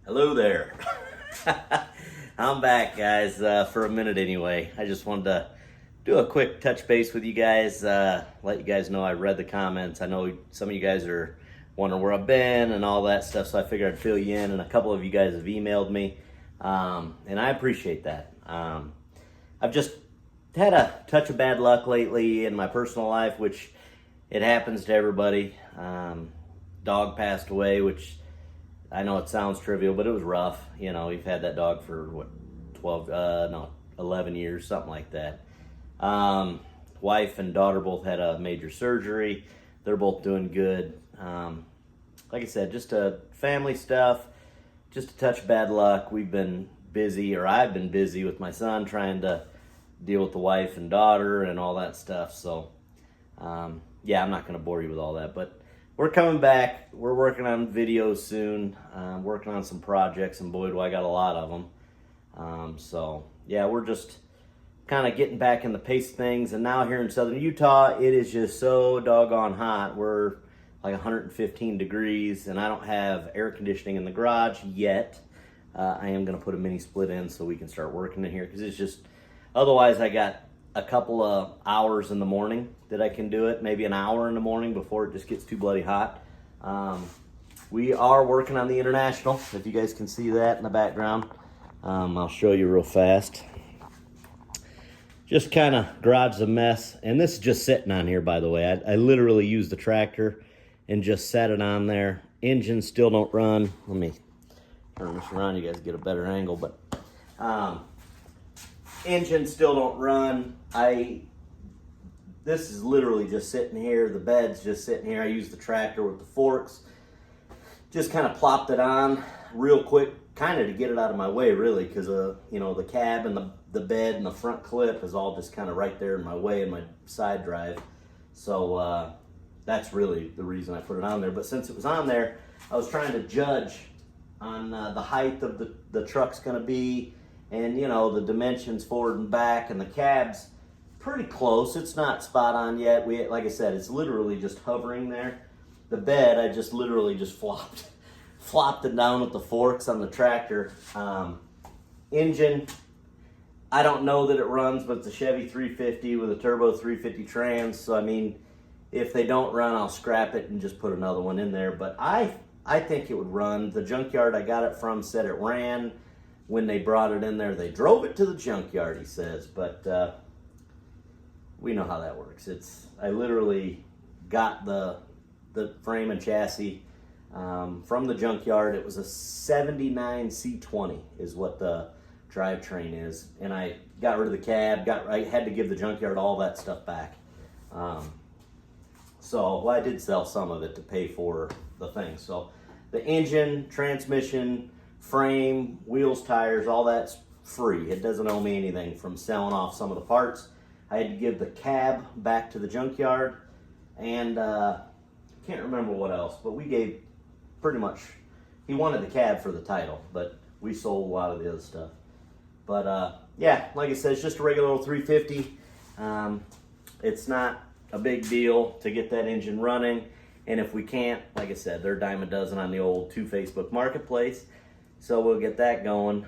Hello there. I'm back, guys, for a minute anyway. I just wanted to do a quick touch base with you guys, let you guys know I read the comments. I know some of you guys are wondering where I've been and all that stuff, so I figured I'd fill you in, and a couple of you guys have emailed me, and I appreciate that. I've just had a touch of bad luck lately in my personal life, which it happens to everybody. Dog passed away, which I know it sounds trivial, but it was rough. You know, we've had that dog for 11 years, something like that. Wife and daughter both had a major surgery. They're both doing good. Like I said, just a family stuff, just a touch of bad luck. We've been busy, or I've been busy with my son trying to deal with the wife and daughter and all that stuff. So, yeah, I'm not going to bore you with all that, but we're coming back. We're working on videos soon. Working on some projects, and boy, do I got a lot of them. So, yeah, we're just kind of getting back in the pace of things. And now here in southern Utah, it is just so doggone hot. We're like 115 degrees, and I don't have air conditioning in the garage yet. I am going to put a mini split in so we can start working in here, because it's just, otherwise I got a couple of hours in the morning that I can do it, maybe an hour in the morning before it just gets too bloody hot. We are working on the International, if you guys can see that in the background. I'll show you real fast. Just kind of garage a mess, and this is just sitting on here, by the way. I literally used the tractor and just set it on there. Engines still don't run. Let me turn this around, you guys get a better angle, but engines still don't run. This is literally just sitting here. The bed's just sitting here. I used the tractor with the forks. Just kind of plopped it on real quick, kind of to get it out of my way, really, because you know, the cab and the bed and the front clip is all just kind of right there in my way in my side drive. So that's really the reason I put it on there. But since it was on there, I was trying to judge on the height of the truck's going to be, and you know, the dimensions forward and back, and the cab's pretty close. It's not spot on yet. Like I said, it's literally just hovering there. The bed, I just literally just flopped it down with the forks on the tractor. Engine, I don't know that it runs, but it's a Chevy 350 with a turbo 350 trans. So I mean, if they don't run, I'll scrap it and just put another one in there. But I think it would run. The junkyard I got it from said it ran. When they brought it in there, they drove it to the junkyard, he says, but we know how that works. I literally got the frame and chassis from the junkyard. It was a 79 C20 is what the drivetrain is, and I got rid of the cab. I had to give the junkyard all that stuff back. So well, I did sell some of it to pay for the thing. So the engine, transmission, frame, wheels, tires, all that's free. It doesn't owe me anything from selling off some of the parts. I had to give the cab back to the junkyard, and I can't remember what else, but we gave pretty much, he wanted the cab for the title, but we sold a lot of the other stuff. But yeah, like I said, it's just a regular old 350. It's not a big deal to get that engine running, and if we can't, like I said, they're a dime a dozen on the old Facebook Marketplace. So we'll get that going.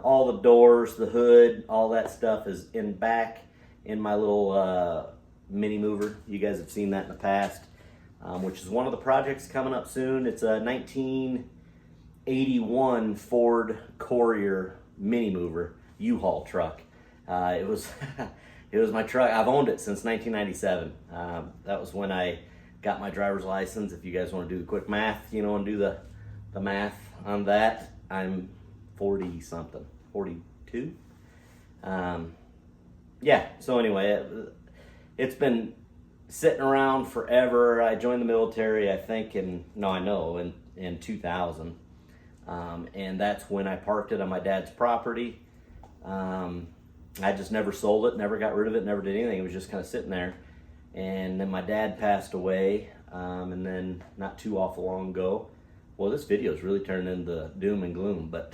All the doors, the hood, all that stuff is in back in my little mini mover. You guys have seen that in the past, which is one of the projects coming up soon. It's a 1981 Ford Courier mini mover U-Haul truck. It was it was my truck. I've owned it since 1997. That was when I got my driver's license. If you guys want to do the quick math, you know, and do the math on that, I'm 40 something, 42. Yeah, so anyway, it's been sitting around forever. I joined the military, I think, in 2000. And that's when I parked it on my dad's property. I just never sold it, never got rid of it, never did anything. It was just kind of sitting there. And then my dad passed away, and then not too awful long ago. Well, this video is really turning into doom and gloom, but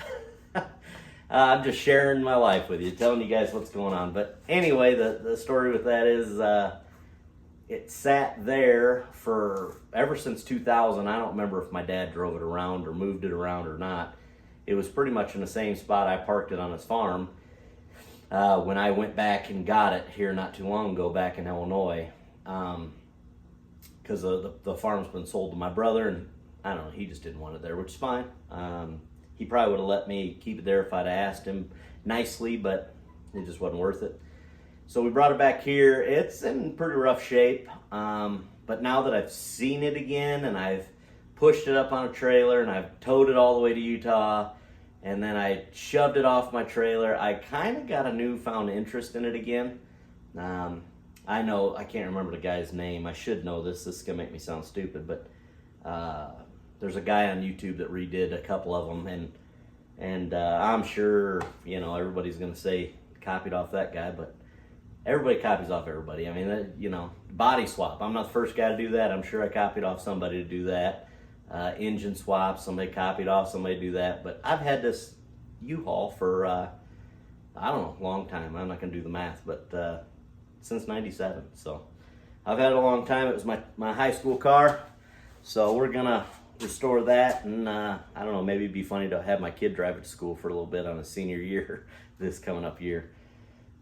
I'm just sharing my life with you, telling you guys what's going on. But anyway, the story with that is it sat there for ever since 2000. I don't remember if my dad drove it around or moved it around or not. it was pretty much in the same spot I parked it on his farm when I went back and got it here not too long ago back in Illinois. Because the farm's been sold to my brother, and I don't know, he just didn't want it there, which is fine. He probably would have let me keep it there if I'd asked him nicely, but it just wasn't worth it. So we brought it back here. It's in pretty rough shape, but now that I've seen it again and I've pushed it up on a trailer and I've towed it all the way to Utah, and then I shoved it off my trailer, I kind of got a newfound interest in it again. I know, I can't remember the guy's name. I should know this. This is going to make me sound stupid, but there's a guy on YouTube that redid a couple of them, and I'm sure, you know, everybody's going to say copied off that guy, but everybody copies off everybody. I mean, you know, body swap. I'm not the first guy to do that. I'm sure I copied off somebody to do that. Engine swap, somebody copied off somebody to do that. But I've had this U-Haul for, I don't know, a long time. I'm not going to do the math, but since 97. So I've had it a long time. It was my high school car. So we're going to restore that. And I don't know, maybe it'd be funny to have my kid drive it to school for a little bit on his senior year, this coming up year.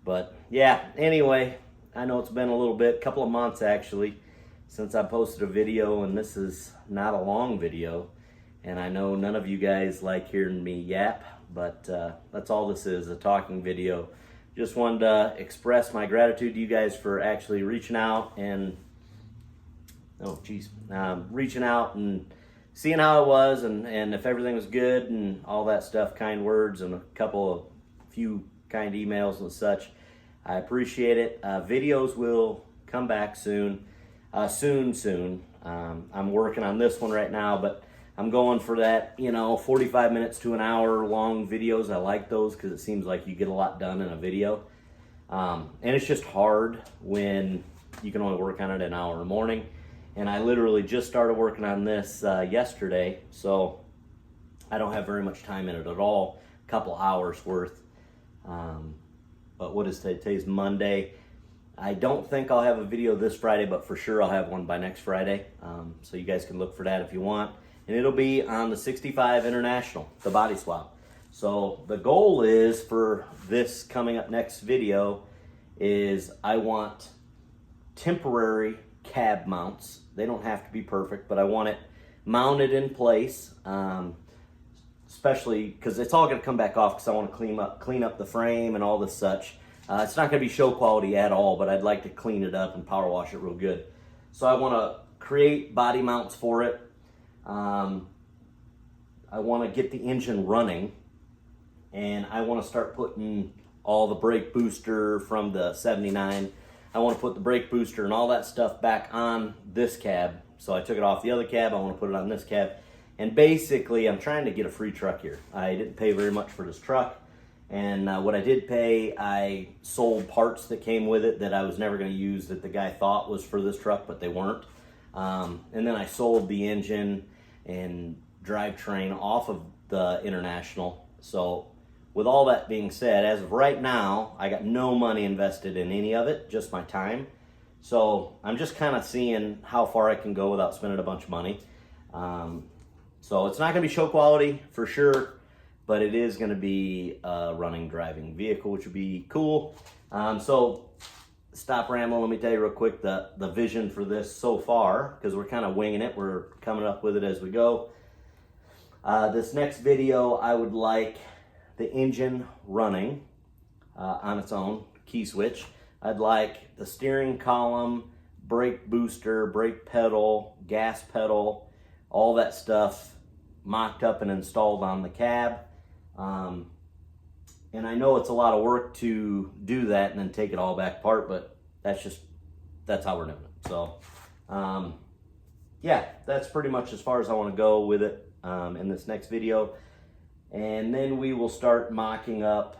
But yeah, anyway, I know it's been a little bit, couple of months actually, since I posted a video, and this is not a long video. And I know none of you guys like hearing me yap, but that's all this is, a talking video. Just wanted to express my gratitude to you guys for actually reaching out and, reaching out and seeing how it was and if everything was good and all that stuff, kind words and a few kind emails and such. I appreciate it. Videos will come back soon. Soon. I'm working on this one right now, but I'm going for that, 45 minutes to an hour long videos. I like those because it seems like you get a lot done in a video. And it's just hard when you can only work on it an hour in the morning. And I literally just started working on this yesterday, so I don't have very much time in it at all, a couple hours worth. But what is today? Today's Monday. I don't think I'll have a video this Friday, but for sure I'll have one by next Friday. So you guys can look for that if you want. And it'll be on the 65 International, the body swap. So the goal is for this coming up next video is I want temporary cab mounts. They don't have to be perfect, but I want it mounted in place. Especially because it's all going to come back off because I want to clean up the frame and all this such. It's not going to be show quality at all, but I'd like to clean it up and power wash it real good. So I want to create body mounts for it. I want to get the engine running, and I want to start putting all the brake booster from the 79. I want to put the brake booster and all that stuff back on this cab. So I took it off the other cab. I want to put it on this cab. And basically, I'm trying to get a free truck here. I didn't pay very much for this truck. And what I did pay, I sold parts that came with it that I was never going to use that the guy thought was for this truck, but they weren't. And then I sold the engine and drivetrain off of the International. So with all that being said, as of right now, I got no money invested in any of it, just my time. So I'm just kind of seeing how far I can go without spending a bunch of money. So it's not going to be show quality for sure, but it is going to be a running, driving vehicle, which would be cool. So stop rambling. Let me tell you real quick the vision for this so far, because we're kind of winging it. We're coming up with it as we go. This next video, I would like the engine running on its own, key switch. I'd like the steering column, brake booster, brake pedal, gas pedal, all that stuff mocked up and installed on the cab. And I know it's a lot of work to do that and then take it all back apart, but that's how we're doing it. So, yeah, that's pretty much as far as I want to go with it in this next video. And then we will start mocking up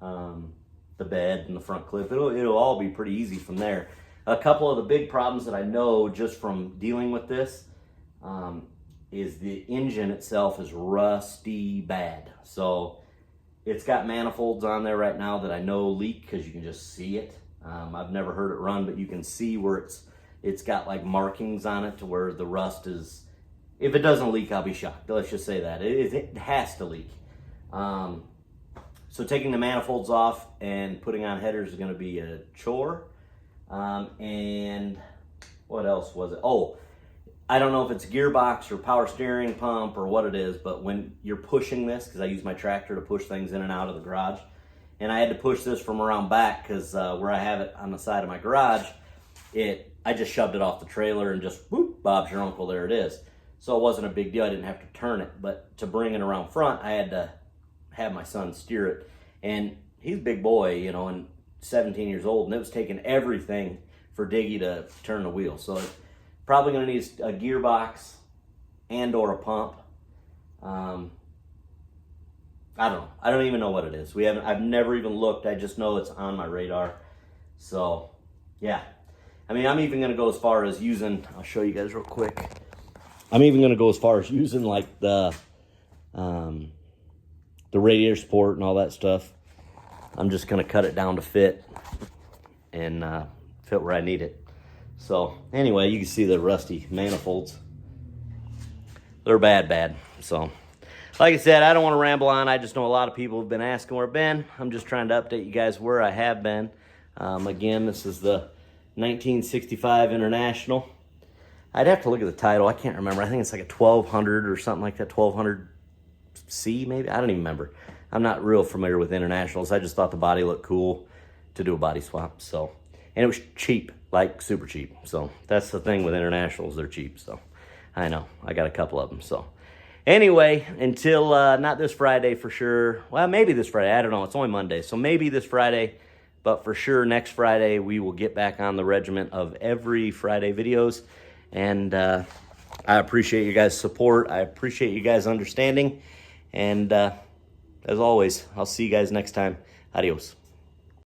the bed and the front clip. It'll all be pretty easy from there. A couple of the big problems that I know just from dealing with this is the engine itself is rusty bad. So it's got manifolds on there right now that I know leak because you can just see it. I've never heard it run, but you can see where it's got like markings on it to where the rust is. If it doesn't leak, I'll be shocked. Let's just say that. It has to leak. So taking the manifolds off and putting on headers is going to be a chore. And what else was it? Oh, I don't know if it's gearbox or power steering pump or what it is, but when you're pushing this, because I use my tractor to push things in and out of the garage, and I had to push this from around back because where I have it on the side of my garage, I just shoved it off the trailer and just whoop, Bob's your uncle, there it is. So it wasn't a big deal. I didn't have to turn it, but to bring it around front, I had to have my son steer it. And he's a big boy, you know, and 17 years old, and it was taking everything for Diggy to turn the wheel. So probably going to need a gearbox and or a pump. I don't know. I don't even know what it is. I've never even looked. I just know it's on my radar. So, yeah. I mean, I'm even going to go as far as using, I'll show you guys real quick. I'm even going to go as far as using like the radiator support and all that stuff. I'm just going to cut it down to fit and fit where I need it. So anyway, you can see the rusty manifolds. They're bad. So like I said, I don't want to ramble on. I just know a lot of people have been asking where I've been. I'm just trying to update you guys where I have been. Again, this is the 1965 International. I'd have to look at the title. I can't remember. I think it's like a 1200 or something like that. 1200C maybe. I don't even remember. I'm not real familiar with Internationals. I just thought the body looked cool to do a body swap. So, and it was cheap, like super cheap. So that's the thing with Internationals. They're cheap. So I know. I got a couple of them. So anyway, until not this Friday for sure. Well, maybe this Friday. I don't know. It's only Monday. So maybe this Friday. But for sure, next Friday, we will get back on the regiment of every Friday videos. And I appreciate you guys' support. I appreciate you guys' understanding. And as always, I'll see you guys next time. Adios.